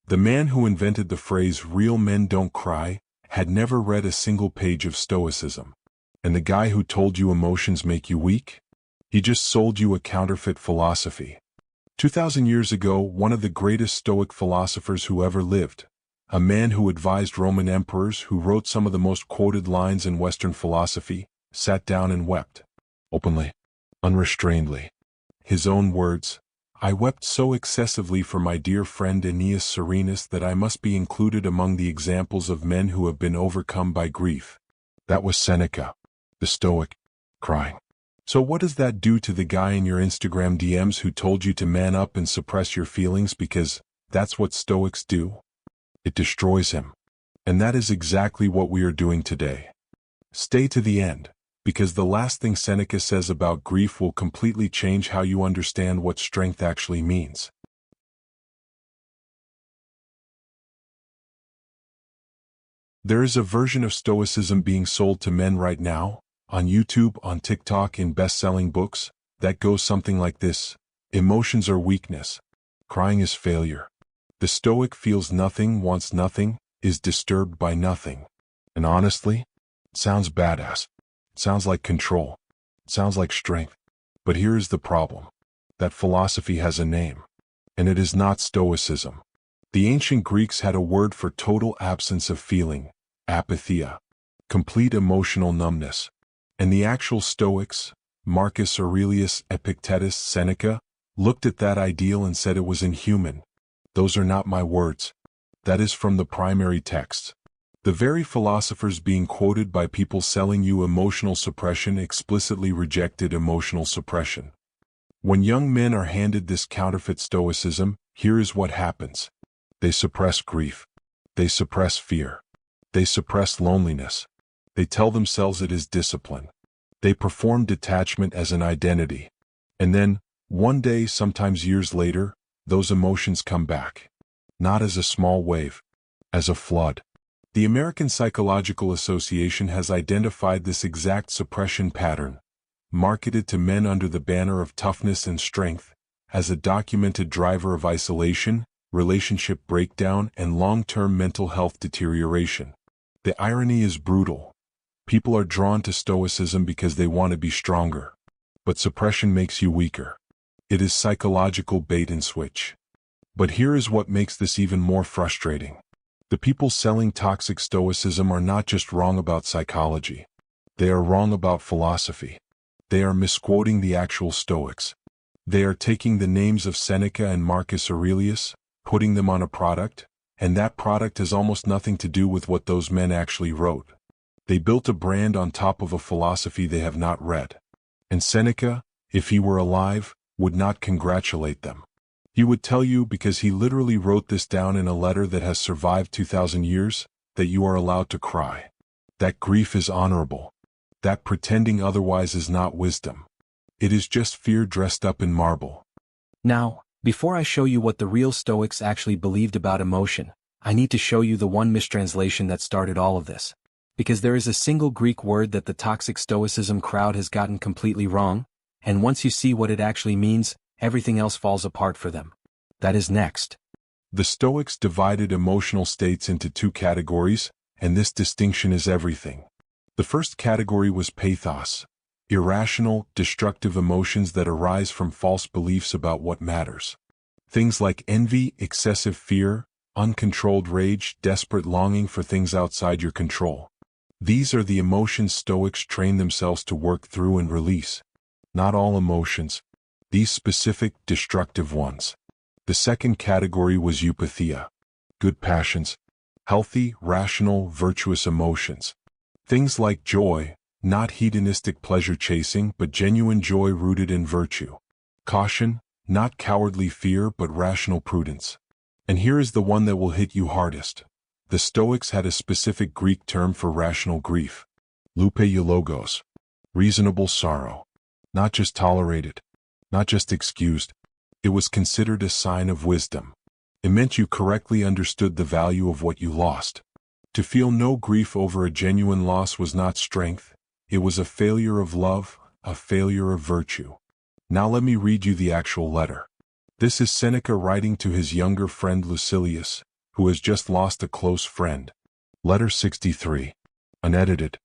The man who invented the phrase "real men don't cry" had never read a single page of Stoicism. And the guy who told you emotions make you weak? He just sold you a counterfeit philosophy. 2,000 years ago, one of the greatest Stoic philosophers who ever lived, a man who advised Roman emperors, who wrote some of the most quoted lines in Western philosophy, sat down and wept. Openly. Unrestrainedly. His own words, "I wept so excessively for my dear friend Aeneas Serenus that I must be included among the examples of men who have been overcome by grief." That was Seneca, the Stoic, crying. So what does that do to the guy in your Instagram DMs who told you to man up and suppress your feelings because that's what Stoics do? It destroys him. And that is exactly what we are doing today. Stay to the end, because the last thing Seneca says about grief will completely change how you understand what strength actually means. There is a version of Stoicism being sold to men right now, on YouTube, on TikTok, in best-selling books, that goes something like this: emotions are weakness. Crying is failure. The Stoic feels nothing, wants nothing, is disturbed by nothing. And honestly, it sounds badass. It sounds like control. It sounds like strength. But here is the problem. That philosophy has a name. And it is not Stoicism. The ancient Greeks had a word for total absence of feeling, apatheia, complete emotional numbness. And the actual Stoics, Marcus Aurelius, Epictetus, Seneca, looked at that ideal and said it was inhuman. Those are not my words. That is from the primary texts. The very philosophers being quoted by people selling you emotional suppression explicitly rejected emotional suppression. When young men are handed this counterfeit Stoicism, here is what happens. They suppress grief. They suppress fear. They suppress loneliness. They tell themselves it is discipline. They perform detachment as an identity. And then, one day, sometimes years later, those emotions come back. Not as a small wave, as a flood. The American Psychological Association has identified this exact suppression pattern, marketed to men under the banner of toughness and strength, as a documented driver of isolation, relationship breakdown, and long-term mental health deterioration. The irony is brutal. People are drawn to Stoicism because they want to be stronger. But suppression makes you weaker. It is psychological bait and switch. But here is what makes this even more frustrating. The people selling toxic Stoicism are not just wrong about psychology. They are wrong about philosophy. They are misquoting the actual Stoics. They are taking the names of Seneca and Marcus Aurelius, putting them on a product, and that product has almost nothing to do with what those men actually wrote. They built a brand on top of a philosophy they have not read. And Seneca, if he were alive, would not congratulate them. He would tell you, because he literally wrote this down in a letter that has survived 2,000 years, that you are allowed to cry. That grief is honorable. That pretending otherwise is not wisdom. It is just fear dressed up in marble. Now, before I show you what the real Stoics actually believed about emotion, I need to show you the one mistranslation that started all of this. Because there is a single Greek word that the toxic Stoicism crowd has gotten completely wrong, and once you see what it actually means, everything else falls apart for them. That is next. The Stoics divided emotional states into two categories, and this distinction is everything. The first category was pathos, irrational, destructive emotions that arise from false beliefs about what matters. Things like envy, excessive fear, uncontrolled rage, desperate longing for things outside your control. These are the emotions Stoics train themselves to work through and release. Not all emotions, these specific, destructive ones. The second category was eupatheia, good passions, healthy, rational, virtuous emotions. Things like joy, not hedonistic pleasure chasing, but genuine joy rooted in virtue. Caution, not cowardly fear, but rational prudence. And here is the one that will hit you hardest. The Stoics had a specific Greek term for rational grief. Lupeiologos, reasonable sorrow. Not just tolerated, not just excused. It was considered a sign of wisdom. It meant you correctly understood the value of what you lost. To feel no grief over a genuine loss was not strength. It was a failure of love, a failure of virtue. Now let me read you the actual letter. This is Seneca writing to his younger friend Lucilius, who has just lost a close friend. Letter 63. Unedited.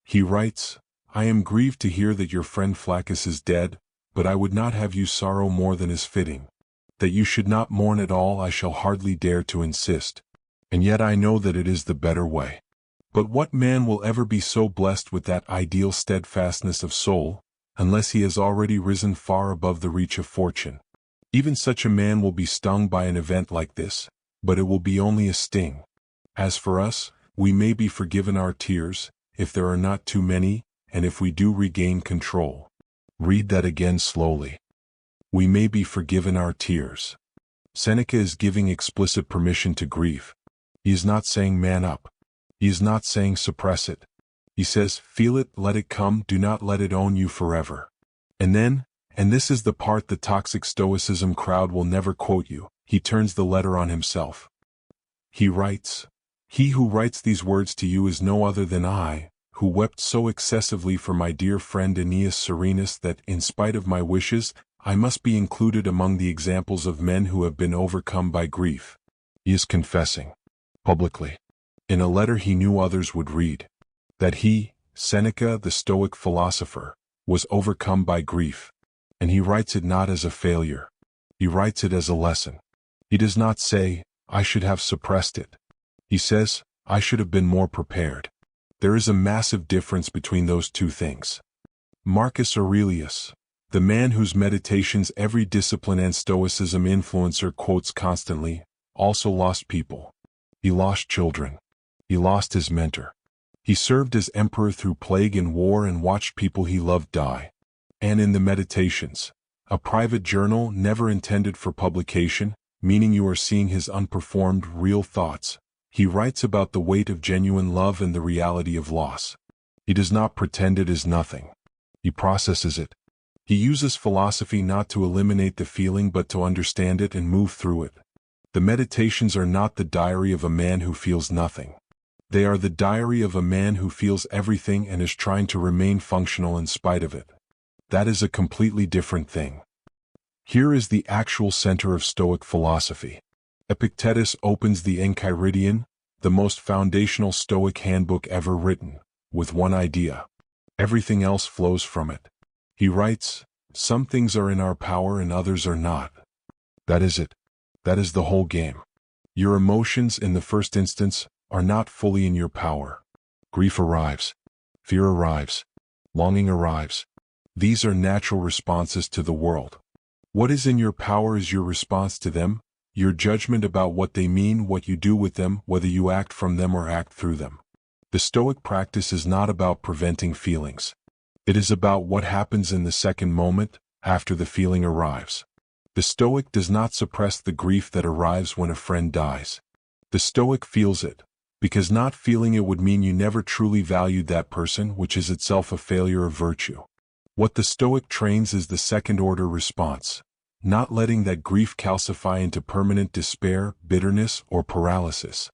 He writes, I am grieved to hear that your friend Flaccus is dead, but I would not have you sorrow more than is fitting. That you should not mourn at all I shall hardly dare to insist, and yet I know that it is the better way. But what man will ever be so blessed with that ideal steadfastness of soul, unless he has already risen far above the reach of fortune? Even such a man will be stung by an event like this, but it will be only a sting. As for us, we may be forgiven our tears, if there are not too many, and if we do regain control. Read that again slowly. We may be forgiven our tears. Seneca is giving explicit permission to grief. He is not saying man up. He is not saying suppress it. He says, feel it, let it come, do not let it own you forever. And then, and this is the part the toxic Stoicism crowd will never quote you, he turns the letter on himself. He writes, he who writes these words to you is no other than I, who wept so excessively for my dear friend Aeneas Serenus that, in spite of my wishes, I must be included among the examples of men who have been overcome by grief. He is confessing, publicly, in a letter he knew others would read, that he, Seneca the Stoic philosopher, was overcome by grief. And he writes it not as a failure. He writes it as a lesson. He does not say, I should have suppressed it. He says, I should have been more prepared. There is a massive difference between those two things. Marcus Aurelius, the man whose meditations every discipline and Stoicism influencer quotes constantly, also lost people. He lost children. He lost his mentor. He served as emperor through plague and war and watched people he loved die. And in the Meditations, a private journal never intended for publication, meaning you are seeing his unperformed real thoughts, he writes about the weight of genuine love and the reality of loss. He does not pretend it is nothing. He processes it. He uses philosophy not to eliminate the feeling but to understand it and move through it. The Meditations are not the diary of a man who feels nothing. They are the diary of a man who feels everything and is trying to remain functional in spite of it. That is a completely different thing. Here is the actual center of Stoic philosophy. Epictetus opens the Enchiridion, the most foundational Stoic handbook ever written, with one idea. Everything else flows from it. He writes, some things are in our power and others are not. That is it. That is the whole game. Your emotions, in the first instance, are not fully in your power. Grief arrives. Fear arrives. Longing arrives. These are natural responses to the world. What is in your power is your response to them, your judgment about what they mean, what you do with them, whether you act from them or act through them. The Stoic practice is not about preventing feelings. It is about what happens in the second moment, after the feeling arrives. The Stoic does not suppress the grief that arrives when a friend dies. The Stoic feels it, because not feeling it would mean you never truly valued that person, which is itself a failure of virtue. What the Stoic trains is the second-order response, not letting that grief calcify into permanent despair, bitterness, or paralysis.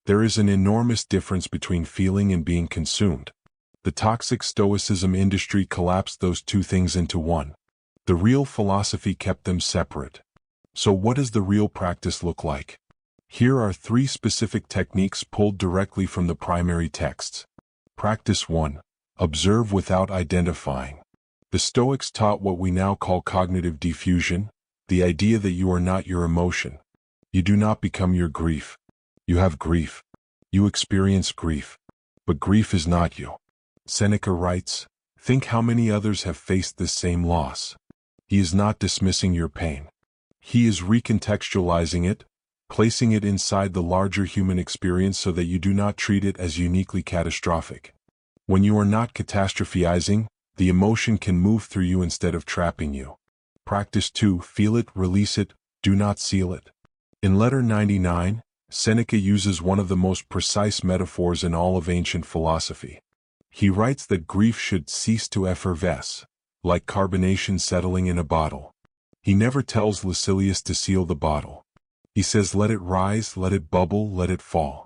There is an enormous difference between feeling and being consumed. The toxic Stoicism industry collapsed those two things into one. The real philosophy kept them separate. So what does the real practice look like? Here are 3 specific techniques pulled directly from the primary texts. Practice 1. Observe without identifying. The Stoics taught what we now call cognitive diffusion, the idea that you are not your emotion. You do not become your grief. You have grief. You experience grief. But grief is not you. Seneca writes, think how many others have faced this same loss. He is not dismissing your pain. He is recontextualizing it, placing it inside the larger human experience so that you do not treat it as uniquely catastrophic. When you are not catastrophizing, the emotion can move through you instead of trapping you. Practice 2. Feel it, release it, do not seal it. In letter 99, Seneca uses one of the most precise metaphors in all of ancient philosophy. He writes that grief should cease to effervesce, like carbonation settling in a bottle. He never tells Lucilius to seal the bottle. He says let it rise, let it bubble, let it fall.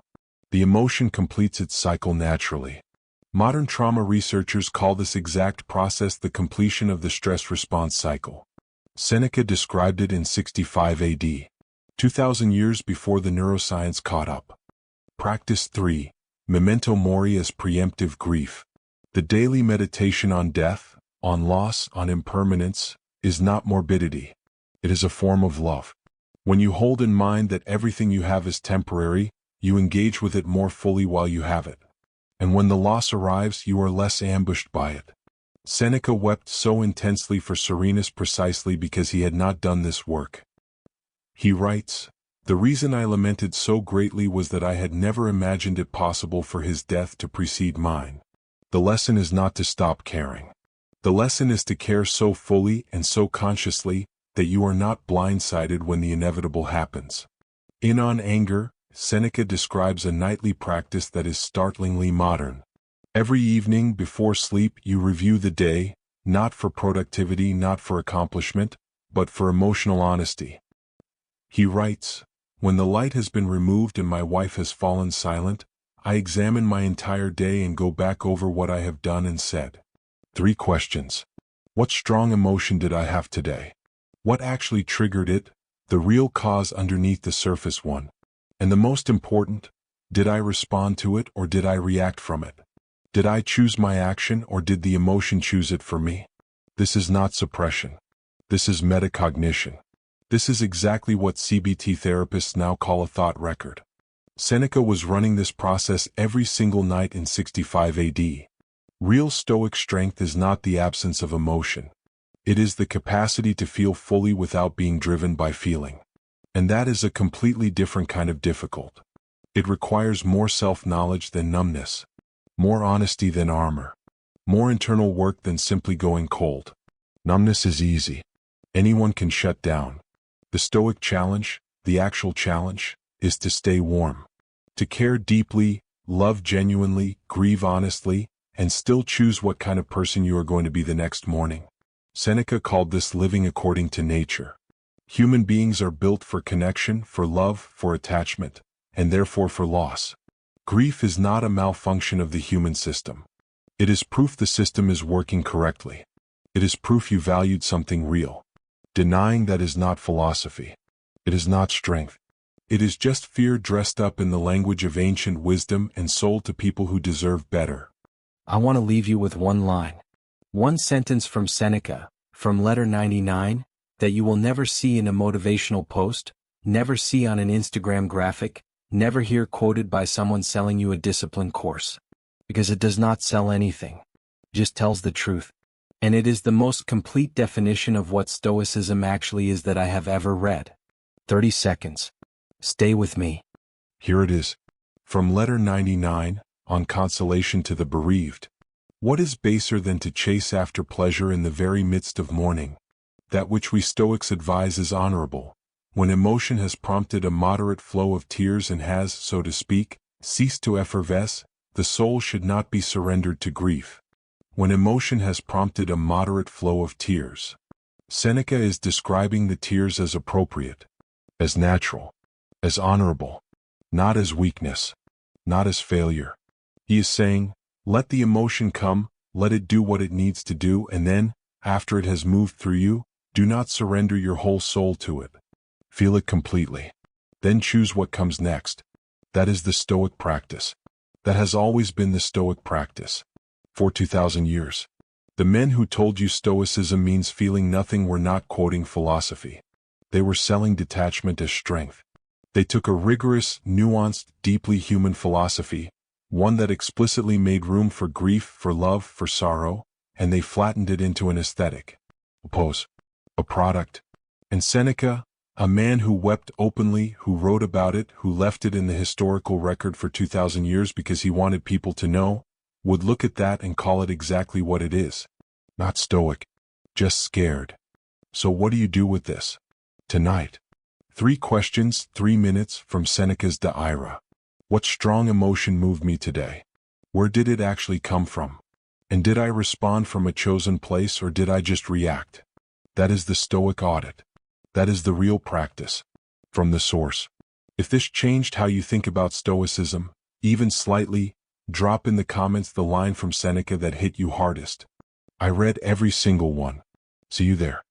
The emotion completes its cycle naturally. Modern trauma researchers call this exact process the completion of the stress response cycle. Seneca described it in 65 AD. 2,000 years before the neuroscience caught up. Practice 3. Memento mori as preemptive grief. The daily meditation on death, on loss, on impermanence, is not morbidity. It is a form of love. When you hold in mind that everything you have is temporary, you engage with it more fully while you have it. And when the loss arrives, you are less ambushed by it. Seneca wept so intensely for Serenus precisely because he had not done this work. He writes, "The reason I lamented so greatly was that I had never imagined it possible for his death to precede mine." The lesson is not to stop caring. The lesson is to care so fully and so consciously that you are not blindsided when the inevitable happens. In On Anger, Seneca describes a nightly practice that is startlingly modern. Every evening before sleep you review the day, not for productivity, not for accomplishment, but for emotional honesty. He writes, "When the light has been removed and my wife has fallen silent, I examine my entire day and go back over what I have done and said. 3 questions. What strong emotion did I have today? What actually triggered it, the real cause underneath the surface one? And the most important, did I respond to it or did I react from it? Did I choose my action or did the emotion choose it for me?" This is not suppression. This is metacognition. This is exactly what CBT therapists now call a thought record. Seneca was running this process every single night in 65 AD. Real Stoic strength is not the absence of emotion. It is the capacity to feel fully without being driven by feeling. And that is a completely different kind of difficult. It requires more self-knowledge than numbness, more honesty than armor, more internal work than simply going cold. Numbness is easy. Anyone can shut down. The Stoic challenge, the actual challenge, is to stay warm. To care deeply, love genuinely, grieve honestly, and still choose what kind of person you are going to be the next morning. Seneca called this living according to nature. Human beings are built for connection, for love, for attachment, and therefore for loss. Grief is not a malfunction of the human system. It is proof the system is working correctly. It is proof you valued something real. Denying that is not philosophy. It is not strength. It is just fear dressed up in the language of ancient wisdom and sold to people who deserve better. I want to leave you with one line. One sentence from Seneca, from letter 99, that you will never see in a motivational post, never see on an Instagram graphic, never hear quoted by someone selling you a discipline course. Because it does not sell anything. It just tells the truth. And it is the most complete definition of what Stoicism actually is that I have ever read. 30 seconds. Stay with me. Here it is. From letter 99, on consolation to the bereaved. What is baser than to chase after pleasure in the very midst of mourning? That which we Stoics advise is honorable. When emotion has prompted a moderate flow of tears and has, so to speak, ceased to effervesce, the soul should not be surrendered to grief. When emotion has prompted a moderate flow of tears. Seneca is describing the tears as appropriate, as natural, as honorable, not as weakness, not as failure. He is saying, let the emotion come, let it do what it needs to do, and then, after it has moved through you, do not surrender your whole soul to it. Feel it completely. Then choose what comes next. That is the Stoic practice. That has always been the Stoic practice. For 2,000 years. The men who told you Stoicism means feeling nothing were not quoting philosophy. They were selling detachment as strength. They took a rigorous, nuanced, deeply human philosophy, one that explicitly made room for grief, for love, for sorrow, and they flattened it into an aesthetic, a pose, a product. And Seneca, a man who wept openly, who wrote about it, who left it in the historical record for 2,000 years because he wanted people to know, would look at that and call it exactly what it is. Not Stoic, just scared. So what do you do with this? Tonight. 3 questions, 3 minutes from Seneca's De Ira. What strong emotion moved me today? Where did it actually come from? And did I respond from a chosen place or did I just react? That is the Stoic audit. That is the real practice. From the source. If this changed how you think about Stoicism, even slightly, drop in the comments the line from Seneca that hit you hardest. I read every single one. See you there.